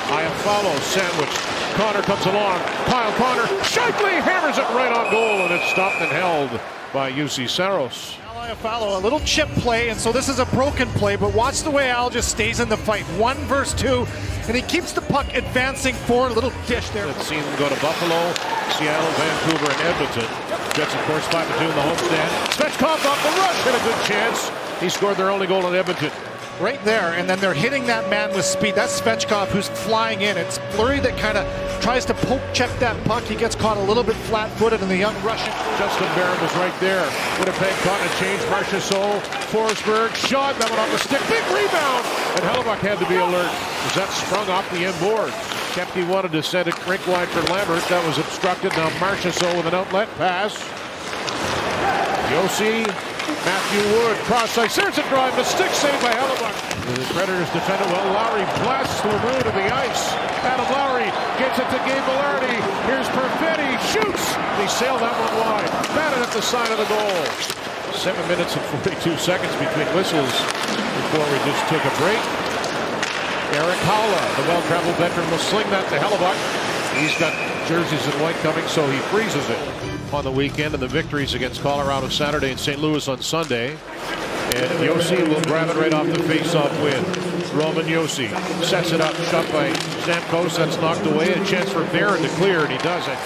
Iafallo sandwich. Connor comes along. Kyle Connor. Shifley hammers it right on goal, and it's stopped and held by Juuse Saros. Iafallo, a little chip play, and so this is a broken play, but watch the way Al just stays in the fight. 1 versus 2, and he keeps the puck advancing forward. A little dish there. Let's see him go to Buffalo, Seattle, Vancouver, and Edmonton. Jets, of course, 5-2 in the homestand. Svechkov off the rush, had a good chance. He scored their only goal in Edmonton. Right there, and then they're hitting that man with speed. That's Svechkov who's flying in. It's Fleury that kind of tries to poke check that puck. He gets caught a little bit flat-footed, and the young Russian. Justin Barron was right there. Winnipeg caught a change. Marchessault, Forsberg, shot, that went off the stick. Big rebound, and Hellebuyck had to be alert as that sprung off the end board. Kepke wanted to send it rink wide for Lambert. That was obstructed. Now Marchessault with an outlet pass. Josi. Matthew Wood, cross ice, there's a drive, the stick saved by Hellebuyck. The Predators defend it well. Lowry blasts Lemieux to the ice. Adam Lowry gets it to Gabe Vilardi. Here's Perfetti, shoots. They sail that one wide. Batted at the side of the goal. 7 minutes and 42 seconds between whistles before we just took a break. Erik Haula, the well-traveled veteran, will sling that to Hellebuyck. He's got jerseys in white coming, so he freezes it on the weekend, and the victories against Colorado Saturday and St. Louis on Sunday. And Josi will grab it right off the face-off win. Roman Josi sets it up, shot by Stamkos. That's knocked away. A chance for Barron to clear, and he does it.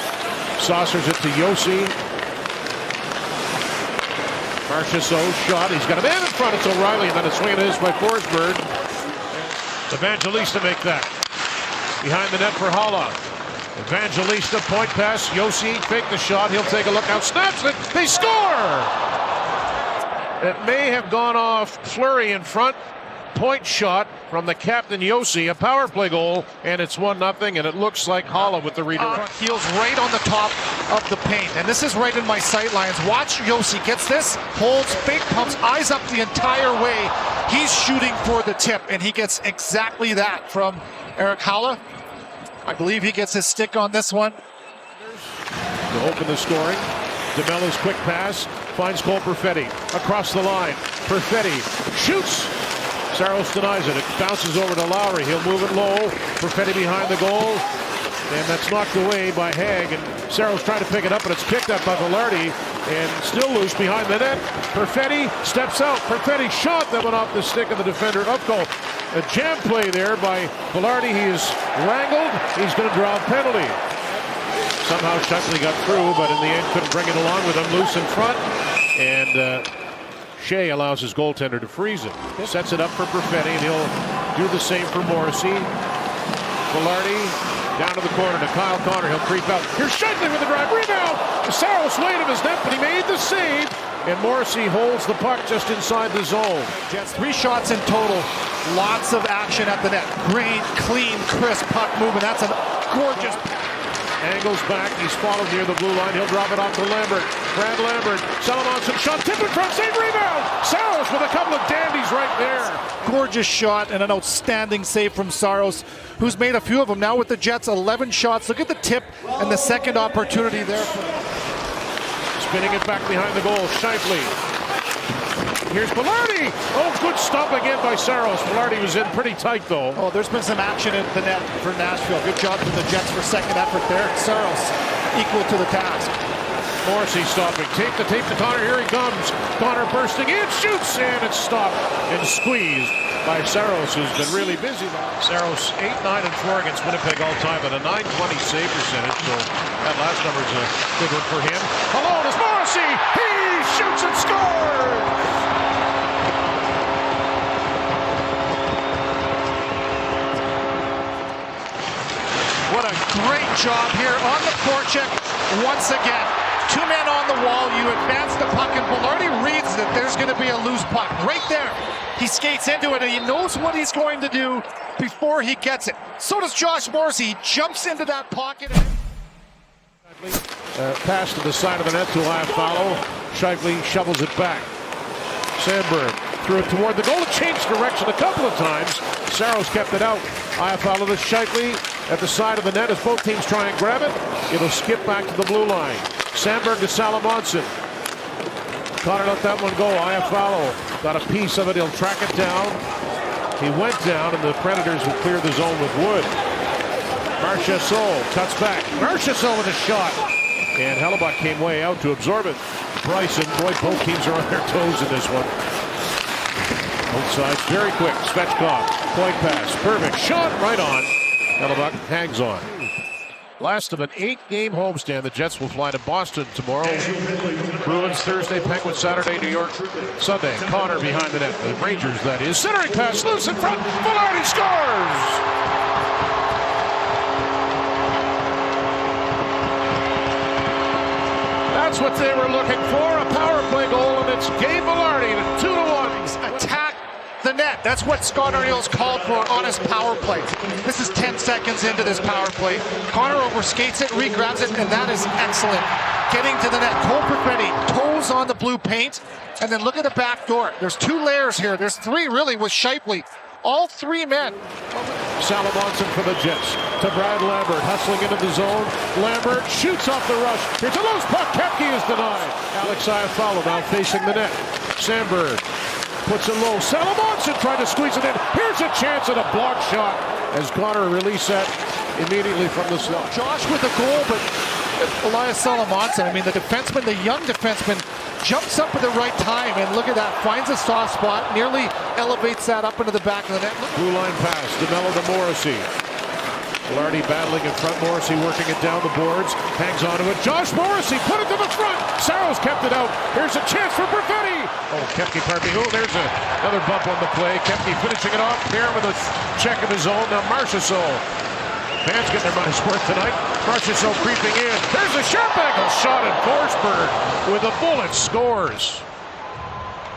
Saucers it to Josi. Marchessault shot. He's got a man in front. It's O'Reilly, and then a swing and a miss by Forsberg. Evangelista make that. Behind the net for Haula. Evangelista, point pass, Josi, fake the shot, he'll take a look, now snaps it, they score! It may have gone off Fleury in front, point shot from the captain Josi, a power play goal, and it's 1-0, and it looks like Haula with the redirect. Heels right on the top of the paint, and this is right in my sight lines. Watch Josi, gets this, holds, fake pumps, eyes up the entire way. He's shooting for the tip, and he gets exactly that from Erik Haula. I believe he gets his stick on this one. To open the scoring, DeMelo's quick pass finds Cole Perfetti across the line. Perfetti shoots. Saros denies it. It bounces over to Lowry. He'll move it low. Perfetti behind the goal, and that's knocked away by Haig. And Saros trying to pick it up, but it's picked up by Vilardi and still loose behind the net. Perfetti steps out. Perfetti shot that went off the stick of the defender Upko. A jam play there by Vilardi. He is wrangled. He's going to draw a penalty. Somehow Shifley got through, but in the end couldn't bring it along with him loose in front. And Shea allows his goaltender to freeze it. Sets it up for Perfetti, and he'll do the same for Morrissey. Vilardi down to the corner to Kyle Connor. He'll creep out. Here's Shifley with the drive. Rebound! Saros laid of his net, but he made the save. And Morrissey holds the puck just inside the zone. Jets 3 shots in total. Lots of action at the net. Great, clean, crisp puck movement. That's a gorgeous. Angles back. He's followed near the blue line. He'll drop it off to Lambert. Brad Lambert. Salamonson shot. Tipped in front. Save rebound. Saros with a couple of dandies right there. Gorgeous shot and an outstanding save from Saros, who's made a few of them now with the Jets. 11 shots. Look at the tip and the second opportunity there. Spinning it back behind the goal. Shifley. Here's Vilardi. Oh, good stop again by Saros. Vilardi was in pretty tight, though. Oh, there's been some action in the net for Nashville. Good job from the Jets for second effort there. Saros equal to the task. Morrissey stopping. Tape to Connor. Here he comes. Connor bursting in. Shoots, and it's stopped and squeezed by Saros, who's been really busy. Saros 8-9-4 against Winnipeg all time at a .920 save percentage. So that last number is a good one for him. Alone is Morrissey. He shoots and scores. What a great job here on the forecheck once again. 2 men on the wall, you advance the puck, and Vilardi reads that there's going to be a loose puck. Right there, he skates into it, and he knows what he's going to do before he gets it. So does Josh Morrissey. He jumps into that pocket. Pass to the side of the net to Iafallo. Shifley shovels it back. Sandberg threw it toward the goal. It changed direction a couple of times. Saros kept it out. Iafallo to Shifley at the side of the net as both teams try and grab it. It'll skip back to the blue line. Sandberg to Salamonson. Connor let that one go. Iafallo got a piece of it. He'll track it down. He went down, and the Predators will clear the zone with Wood. Marchessault cuts back. Marchessault with a shot. And Hellebuyck came way out to absorb it. Price and boy, both teams are on their toes in this one. Both sides very quick. Svechkov, point pass, perfect shot, right on. Hellebuyck hangs on. Last of an 8-game homestand. The Jets will fly to Boston tomorrow. Bruins Thursday, Penguins Saturday, New York Sunday. Connor behind the net. The Rangers, that is. Centering pass, loose in front. Vilardi scores! That's what they were looking for, a power play goal, and it's Gabe Vilardi, 2-1. Attack the net. That's what Scott Arniel's called for on his power play. This is 10 seconds into this power play. Connor overskates it, re-grabs it, and that is excellent. Getting to the net. Cole Perfetti, toes on the blue paint, and then look at the back door. There's 2 layers here. There's 3 really with Scheifele. All 3 men. Salomonsson for the Jets to Brad Lambert, hustling into the zone. Lambert shoots off the rush. It's a loose puck. Kepke is denied. Alex Iafallo now facing the net. Sandberg puts it low. Salomonsson tried to squeeze it in. Here's a chance at a block shot as Connor released that immediately from the slot. Josh with the goal, but Elias Salomonsson, I mean, the defenseman, the young defenseman, jumps up at the right time, and look at that, finds a soft spot, nearly elevates that up into the back of the net. Blue line pass, DeMello to Morrissey. Vilardi battling in front, Morrissey working it down the boards, hangs onto it. Josh Morrissey put it to the front. Saros kept it out. Here's a chance for Perfetti. Oh, Kepke parking. Oh, there's another bump on the play. Kepke finishing it off there with a check of his own. Now Marchessault. Fans getting their money's worth tonight. Marchessault creeping in. There's a sharp angle shot at Forsberg with a bullet, scores.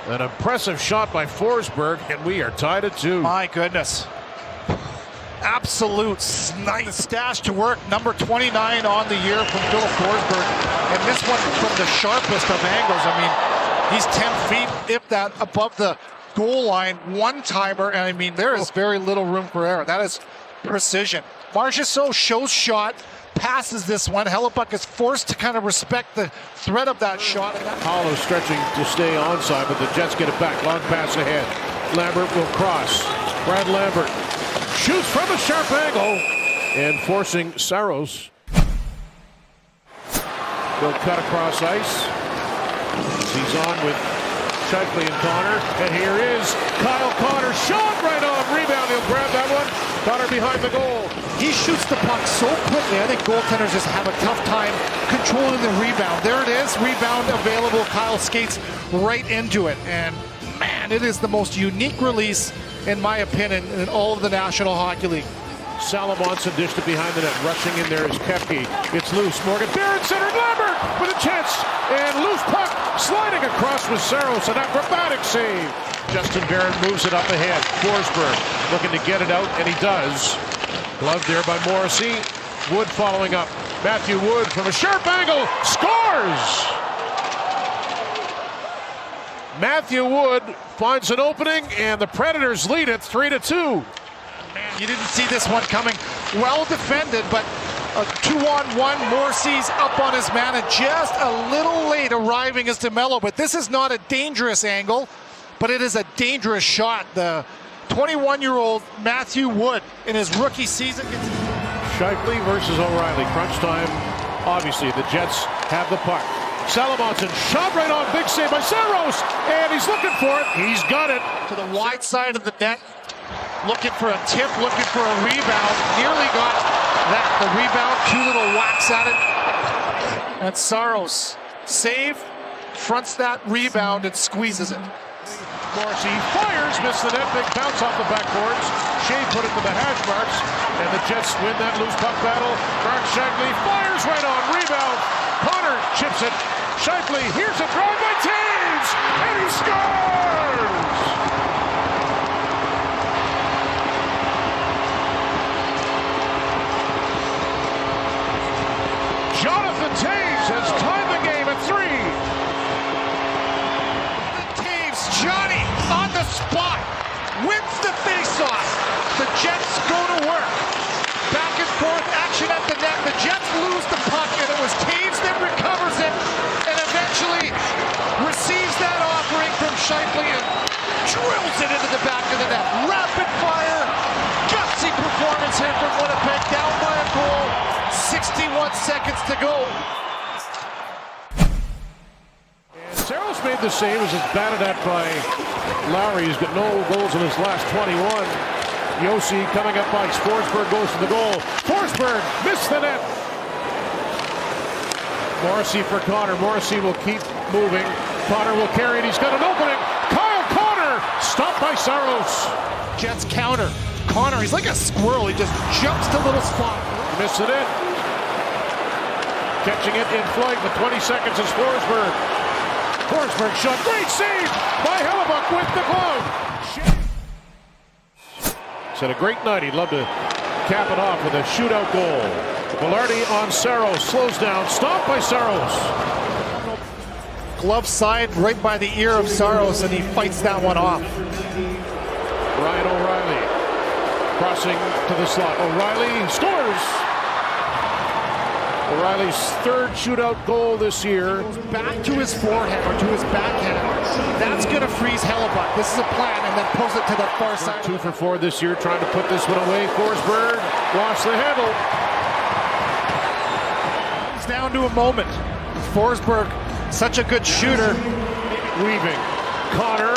An impressive shot by Forsberg, and we are tied at 2. My goodness. Absolute snipe. Stash to work, number 29 on the year from Philip Forsberg. And this one from the sharpest of angles. I mean, he's 10 feet, if that, above the goal line. One-timer, and I mean, there is very little room for error. That is precision. Marchessault shows shot, passes this one. Hellebuyck is forced to kind of respect the threat of that shot. Hollow stretching to stay onside, but the Jets get it back. Long pass ahead. Lambert will cross. Brad Lambert shoots from a sharp angle and forcing Saros. They'll cut across ice. He's on with Scheifele and Connor, and here is Kyle Connor. Shot right on, rebound. He'll grab that one. Connor behind the goal. He shoots the puck so quickly. I think goaltenders just have a tough time controlling the rebound. There it is, rebound available. Kyle skates right into it, and man, it is the most unique release, in my opinion, in all of the National Hockey League. Salomonsson dished it behind the net. Rushing in there is Kepke. It's loose. Morgan Barron centered. Lambert with a chance. And loose puck sliding across with Saros. An acrobatic save. Justin Barron moves it up ahead. Forsberg looking to get it out, and he does. Gloved there by Morrissey. Wood following up. Matthew Wood from a sharp angle scores! Matthew Wood finds an opening, and the Predators lead it 3-2. Man, you didn't see this one coming. Well defended, but a 2-on-1. Morrissey's up on his man, and just a little late arriving as DeMello. But this is not a dangerous angle, but it is a dangerous shot. The 21-year-old Matthew Wood in his rookie season. Scheifele versus O'Reilly. Crunch time. Obviously, the Jets have the puck. Salomonsson shot right on. Big save by Saros, and he's looking for it. He's got it. To the wide side of the net. Looking for a tip, looking for a rebound. Nearly got that. The rebound, 2 little whacks at it. And Saros, save, fronts that rebound and squeezes it. Morrissey fires, missed the net. Big bounce off the backboards. Shea put it to the hash marks, and the Jets win that loose puck battle. Mark Scheifele fires right on. Rebound. Connor chips it. Scheifele, here's a drive by Taves, and he scores! Jonathan Taves has tied the game at 3. Taves, Johnny on the spot, wins the faceoff. The Jets go to work. Back and forth action at the net. The Jets lose the puck, and it was Taves that recovers it and eventually receives that offering from Scheifele and drills it into the back of the net. Rapid fire, gutsy performance here from Winnipeg, down by a goal. 21 seconds to go. And Saros made the save as it's batted at by Lowry. He's got no goals in his last 21. Josi coming up by Forsberg, goes to the goal. Forsberg missed the net. Morrissey for Connor. Morrissey will keep moving. Connor will carry it. He's got an opening. Kyle Connor stopped by Saros. Jets counter. Connor, he's like a squirrel. He just jumps to little spot. Missed it in. Catching it in flight with 20 seconds is Forsberg. Forsberg shot. Great save by Hellebuyck with the glove. He's had a great night. He'd love to cap it off with a shootout goal. Velarde on Saros. Slows down. Stopped by Saros. Glove side right by the ear of Saros, and he fights that one off. Ryan O'Reilly crossing to the slot. O'Reilly scores. O'Reilly's third shootout goal this year. Back to his forehand or to his backhand. That's going to freeze Hellebuyck. This is a plan, and then pulls it to the far side. 2 for 4 this year, trying to put this one away. Forsberg lost the handle. It's down to a moment. Forsberg, such a good shooter. Weaving. Connor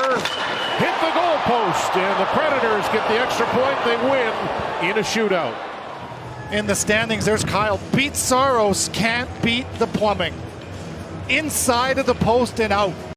hit the goalpost, and the Predators get the extra point. They win in a shootout. In the standings, there's Kyle. Beat Saros, can't beat the plumbing. Inside of the post and out.